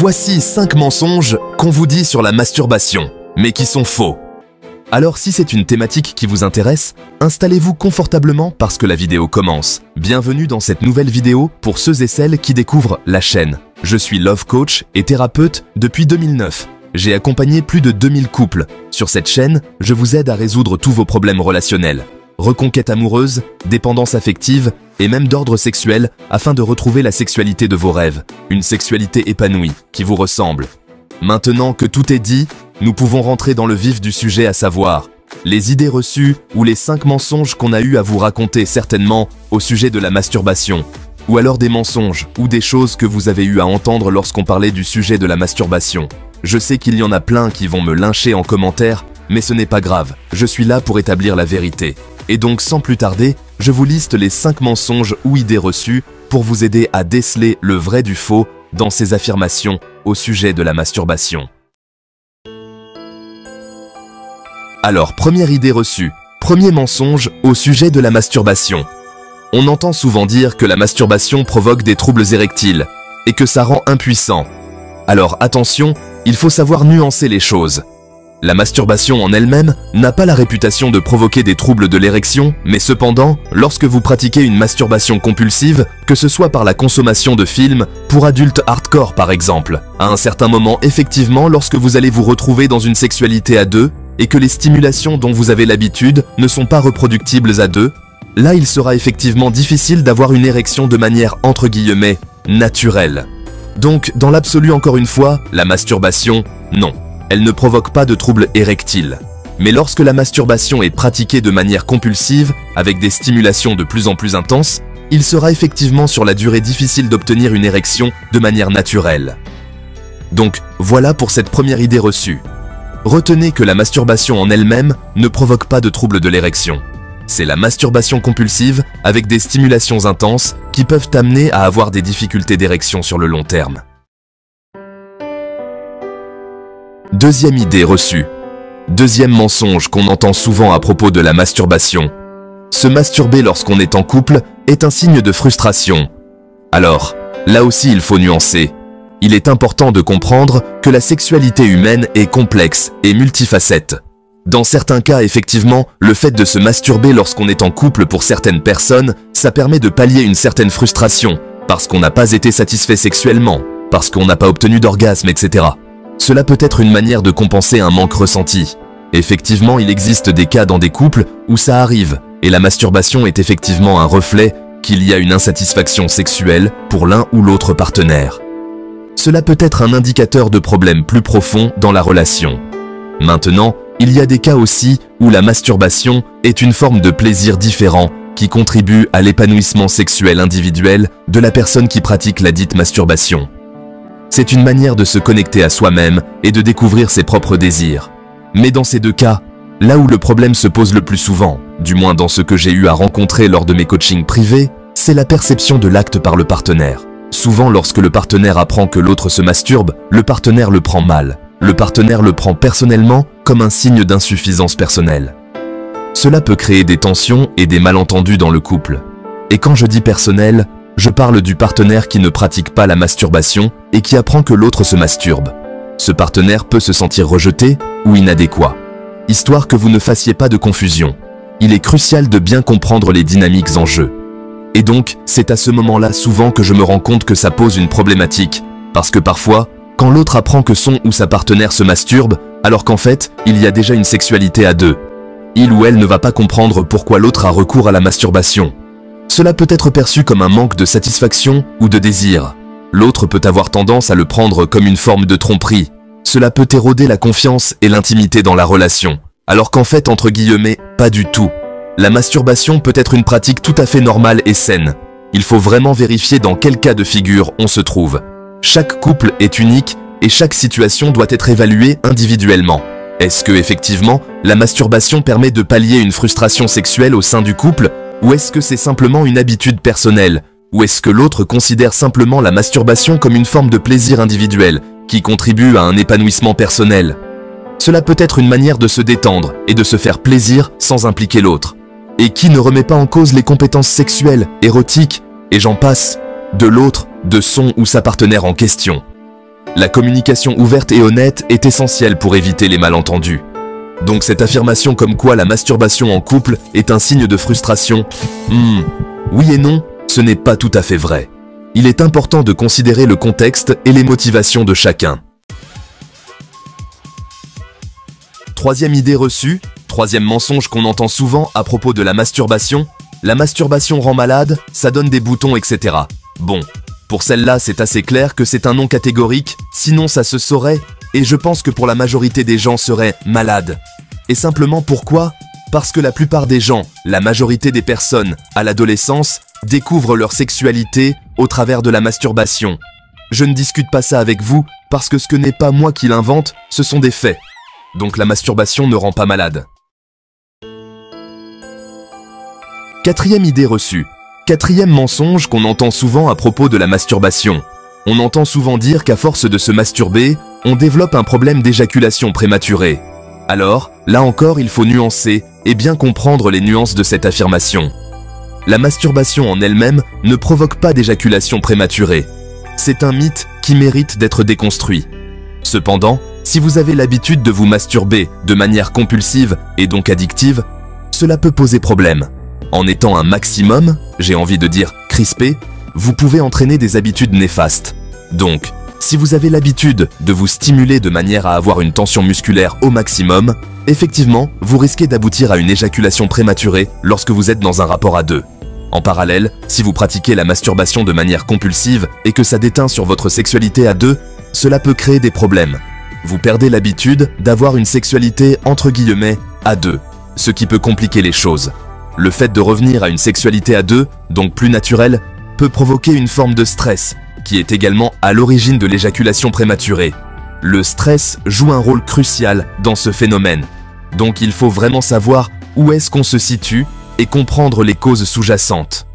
Voici 5 mensonges qu'on vous dit sur la masturbation, mais qui sont faux. Alors si c'est une thématique qui vous intéresse, installez-vous confortablement parce que la vidéo commence. Bienvenue dans cette nouvelle vidéo pour ceux et celles qui découvrent la chaîne. Je suis Love Coach et thérapeute depuis 2009. J'ai accompagné plus de 2000 couples. Sur cette chaîne, je vous aide à résoudre tous vos problèmes relationnels. Reconquête amoureuse, dépendance affective et même d'ordre sexuel afin de retrouver la sexualité de vos rêves. Une sexualité épanouie, qui vous ressemble. Maintenant que tout est dit, nous pouvons rentrer dans le vif du sujet, à savoir les idées reçues ou les 5 mensonges qu'on a eu à vous raconter certainement au sujet de la masturbation. Ou alors des mensonges ou des choses que vous avez eu à entendre lorsqu'on parlait du sujet de la masturbation. Je sais qu'il y en a plein qui vont me lyncher en commentaire, mais ce n'est pas grave, je suis là pour établir la vérité. Et donc sans plus tarder, je vous liste les 5 mensonges ou idées reçues pour vous aider à déceler le vrai du faux dans ces affirmations au sujet de la masturbation. Alors, première idée reçue, premier mensonge au sujet de la masturbation. On entend souvent dire que la masturbation provoque des troubles érectiles et que ça rend impuissant. Alors attention, il faut savoir nuancer les choses. La masturbation en elle-même n'a pas la réputation de provoquer des troubles de l'érection, mais cependant, lorsque vous pratiquez une masturbation compulsive, que ce soit par la consommation de films, pour adultes hardcore par exemple, à un certain moment effectivement lorsque vous allez vous retrouver dans une sexualité à deux, et que les stimulations dont vous avez l'habitude ne sont pas reproductibles à deux, là il sera effectivement difficile d'avoir une érection de manière entre guillemets naturelle. Donc dans l'absolu encore une fois, la masturbation, non. Elle ne provoque pas de troubles érectiles. Mais lorsque la masturbation est pratiquée de manière compulsive, avec des stimulations de plus en plus intenses, il sera effectivement sur la durée difficile d'obtenir une érection de manière naturelle. Donc voilà pour cette première idée reçue. Retenez que la masturbation en elle-même ne provoque pas de troubles de l'érection. C'est la masturbation compulsive avec des stimulations intenses qui peuvent amener à avoir des difficultés d'érection sur le long terme. Deuxième idée reçue. Deuxième mensonge qu'on entend souvent à propos de la masturbation. Se masturber lorsqu'on est en couple est un signe de frustration. Alors, là aussi il faut nuancer. Il est important de comprendre que la sexualité humaine est complexe et multifacette. Dans certains cas, effectivement, le fait de se masturber lorsqu'on est en couple pour certaines personnes, ça permet de pallier une certaine frustration, parce qu'on n'a pas été satisfait sexuellement, parce qu'on n'a pas obtenu d'orgasme, etc. Cela peut être une manière de compenser un manque ressenti. Effectivement, il existe des cas dans des couples où ça arrive, et la masturbation est effectivement un reflet qu'il y a une insatisfaction sexuelle pour l'un ou l'autre partenaire. Cela peut être un indicateur de problèmes plus profonds dans la relation. Maintenant, il y a des cas aussi où la masturbation est une forme de plaisir différent qui contribue à l'épanouissement sexuel individuel de la personne qui pratique la dite masturbation. C'est une manière de se connecter à soi-même et de découvrir ses propres désirs. Mais dans ces deux cas, là où le problème se pose le plus souvent, du moins dans ce que j'ai eu à rencontrer lors de mes coachings privés, c'est la perception de l'acte par le partenaire. Souvent, lorsque le partenaire apprend que l'autre se masturbe, le partenaire le prend mal. Le partenaire le prend personnellement comme un signe d'insuffisance personnelle. Cela peut créer des tensions et des malentendus dans le couple. Et quand je dis personnel, je parle du partenaire qui ne pratique pas la masturbation et qui apprend que l'autre se masturbe. Ce partenaire peut se sentir rejeté ou inadéquat. Histoire que vous ne fassiez pas de confusion, il est crucial de bien comprendre les dynamiques en jeu. Et donc, c'est à ce moment-là souvent que je me rends compte que ça pose une problématique, parce que parfois, quand l'autre apprend que son ou sa partenaire se masturbe, alors qu'en fait, il y a déjà une sexualité à deux, il ou elle ne va pas comprendre pourquoi l'autre a recours à la masturbation. Cela peut être perçu comme un manque de satisfaction ou de désir. L'autre peut avoir tendance à le prendre comme une forme de tromperie. Cela peut éroder la confiance et l'intimité dans la relation, alors qu'en fait, entre guillemets, pas du tout. La masturbation peut être une pratique tout à fait normale et saine. Il faut vraiment vérifier dans quel cas de figure on se trouve. Chaque couple est unique et chaque situation doit être évaluée individuellement. Est-ce que, effectivement, la masturbation permet de pallier une frustration sexuelle au sein du couple, ou est-ce que c'est simplement une habitude personnelle? Ou est-ce que l'autre considère simplement la masturbation comme une forme de plaisir individuel, qui contribue à un épanouissement personnel? Cela peut être une manière de se détendre et de se faire plaisir sans impliquer l'autre. Et qui ne remet pas en cause les compétences sexuelles, érotiques, et j'en passe, de l'autre, de son ou sa partenaire en question. La communication ouverte et honnête est essentielle pour éviter les malentendus. Donc cette affirmation comme quoi la masturbation en couple est un signe de frustration, oui et non, ce n'est pas tout à fait vrai. Il est important de considérer le contexte et les motivations de chacun. Troisième idée reçue, troisième mensonge qu'on entend souvent à propos de la masturbation rend malade, ça donne des boutons, etc. Bon, pour celle-là c'est assez clair que c'est un non catégorique, sinon ça se saurait, et je pense que pour la majorité des gens seraient malades. Et simplement pourquoi? Parce que la plupart des gens, la majorité des personnes, à l'adolescence, découvrent leur sexualité au travers de la masturbation. Je ne discute pas ça avec vous, parce que ce n'est pas moi qui l'invente, ce sont des faits. Donc la masturbation ne rend pas malade. Quatrième idée reçue. Quatrième mensonge qu'on entend souvent à propos de la masturbation. On entend souvent dire qu'à force de se masturber, on développe un problème d'éjaculation prématurée. Alors, là encore, il faut nuancer et bien comprendre les nuances de cette affirmation. La masturbation en elle-même ne provoque pas d'éjaculation prématurée. C'est un mythe qui mérite d'être déconstruit. Cependant, si vous avez l'habitude de vous masturber de manière compulsive et donc addictive, cela peut poser problème. En étant un maximum, j'ai envie de dire crispé, vous pouvez entraîner des habitudes néfastes. Donc, si vous avez l'habitude de vous stimuler de manière à avoir une tension musculaire au maximum, effectivement, vous risquez d'aboutir à une éjaculation prématurée lorsque vous êtes dans un rapport à deux. En parallèle, si vous pratiquez la masturbation de manière compulsive et que ça déteint sur votre sexualité à deux, cela peut créer des problèmes. Vous perdez l'habitude d'avoir une sexualité entre guillemets à deux, ce qui peut compliquer les choses. Le fait de revenir à une sexualité à deux, donc plus naturelle, peut provoquer une forme de stress, qui est également à l'origine de l'éjaculation prématurée. Le stress joue un rôle crucial dans ce phénomène. Donc il faut vraiment savoir où est-ce qu'on se situe et comprendre les causes sous-jacentes.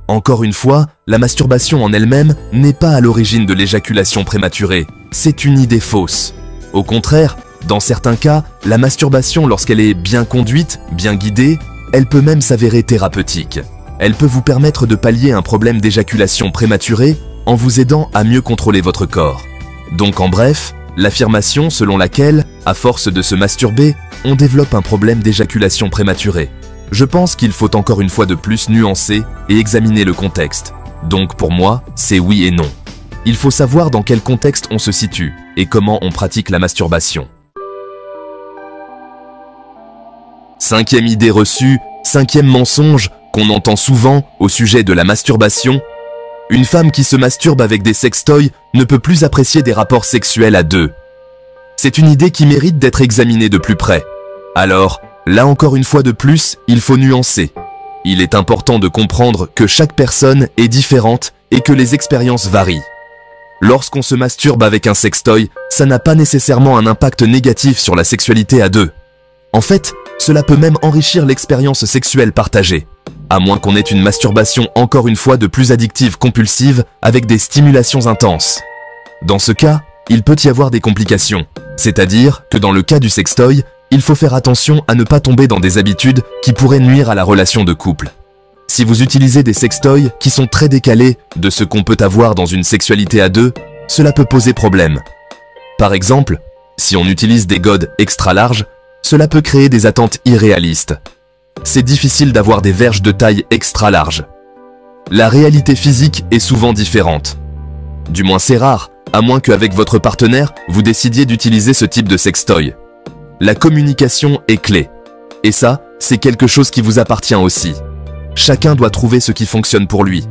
Encore une fois, la masturbation en elle-même n'est pas à l'origine de l'éjaculation prématurée. C'est une idée fausse. Au contraire, dans certains cas, la masturbation, lorsqu'elle est bien conduite, bien guidée, elle peut même s'avérer thérapeutique. Elle peut vous permettre de pallier un problème d'éjaculation prématurée en vous aidant à mieux contrôler votre corps. Donc en bref, l'affirmation selon laquelle, à force de se masturber, on développe un problème d'éjaculation prématurée. Je pense qu'il faut encore une fois de plus nuancer et examiner le contexte. Donc pour moi, c'est oui et non. Il faut savoir dans quel contexte on se situe et comment on pratique la masturbation. Cinquième idée reçue, cinquième mensonge qu'on entend souvent au sujet de la masturbation. Une femme qui se masturbe avec des sextoys ne peut plus apprécier des rapports sexuels à deux. C'est une idée qui mérite d'être examinée de plus près. Alors, là encore une fois de plus, il faut nuancer. Il est important de comprendre que chaque personne est différente et que les expériences varient. Lorsqu'on se masturbe avec un sextoy, ça n'a pas nécessairement un impact négatif sur la sexualité à deux. En fait, cela peut même enrichir l'expérience sexuelle partagée, à moins qu'on ait une masturbation encore une fois de plus addictive compulsive avec des stimulations intenses. Dans ce cas, il peut y avoir des complications, c'est-à-dire que dans le cas du sextoy, il faut faire attention à ne pas tomber dans des habitudes qui pourraient nuire à la relation de couple. Si vous utilisez des sextoys qui sont très décalés de ce qu'on peut avoir dans une sexualité à deux, cela peut poser problème. Par exemple, si on utilise des godes extra larges, cela peut créer des attentes irréalistes. C'est difficile d'avoir des verges de taille extra large. La réalité physique est souvent différente. Du moins c'est rare, à moins qu'avec votre partenaire, vous décidiez d'utiliser ce type de sextoy. La communication est clé. Et ça, c'est quelque chose qui vous appartient aussi. Chacun doit trouver ce qui fonctionne pour lui.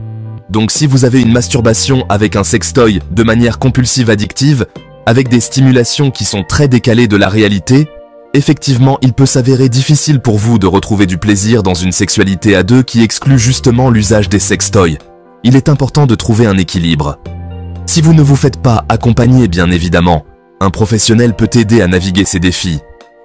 Donc si vous avez une masturbation avec un sextoy de manière compulsive addictive, avec des stimulations qui sont très décalées de la réalité, effectivement, il peut s'avérer difficile pour vous de retrouver du plaisir dans une sexualité à deux qui exclut justement l'usage des sextoys. Il est important de trouver un équilibre. Si vous ne vous faites pas accompagner, bien évidemment, un professionnel peut aider à naviguer ces défis.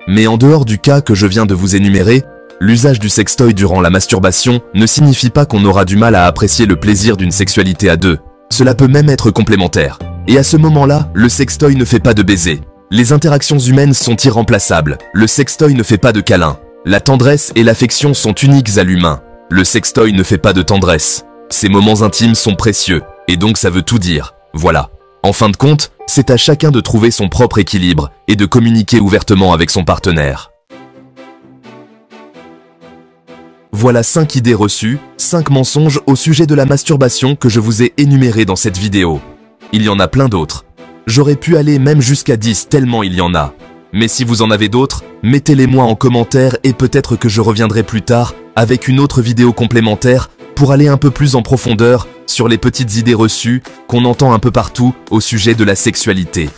Mais en dehors du cas que je viens de vous énumérer, l'usage du sextoy durant la masturbation ne signifie pas qu'on aura du mal à apprécier le plaisir d'une sexualité à deux. Cela peut même être complémentaire. Et à ce moment-là, le sextoy ne fait pas de baiser. Les interactions humaines sont irremplaçables. Le sextoy ne fait pas de câlin. La tendresse et l'affection sont uniques à l'humain. Le sextoy ne fait pas de tendresse. Ces moments intimes sont précieux. Et donc ça veut tout dire. Voilà. En fin de compte, c'est à chacun de trouver son propre équilibre et de communiquer ouvertement avec son partenaire. Voilà 5 idées reçues, 5 mensonges au sujet de la masturbation que je vous ai énumérés dans cette vidéo. Il y en a plein d'autres. J'aurais pu aller même jusqu'à 10 tellement il y en a. Mais si vous en avez d'autres, mettez-les moi en commentaire et peut-être que je reviendrai plus tard avec une autre vidéo complémentaire pour aller un peu plus en profondeur sur les petites idées reçues qu'on entend un peu partout au sujet de la sexualité.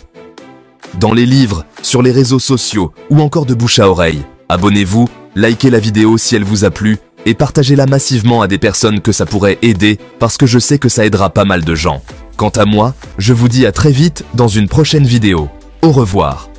Dans les livres, sur les réseaux sociaux ou encore de bouche à oreille, abonnez-vous, likez la vidéo si elle vous a plu et partagez-la massivement à des personnes que ça pourrait aider parce que je sais que ça aidera pas mal de gens. Quant à moi, je vous dis à très vite dans une prochaine vidéo. Au revoir.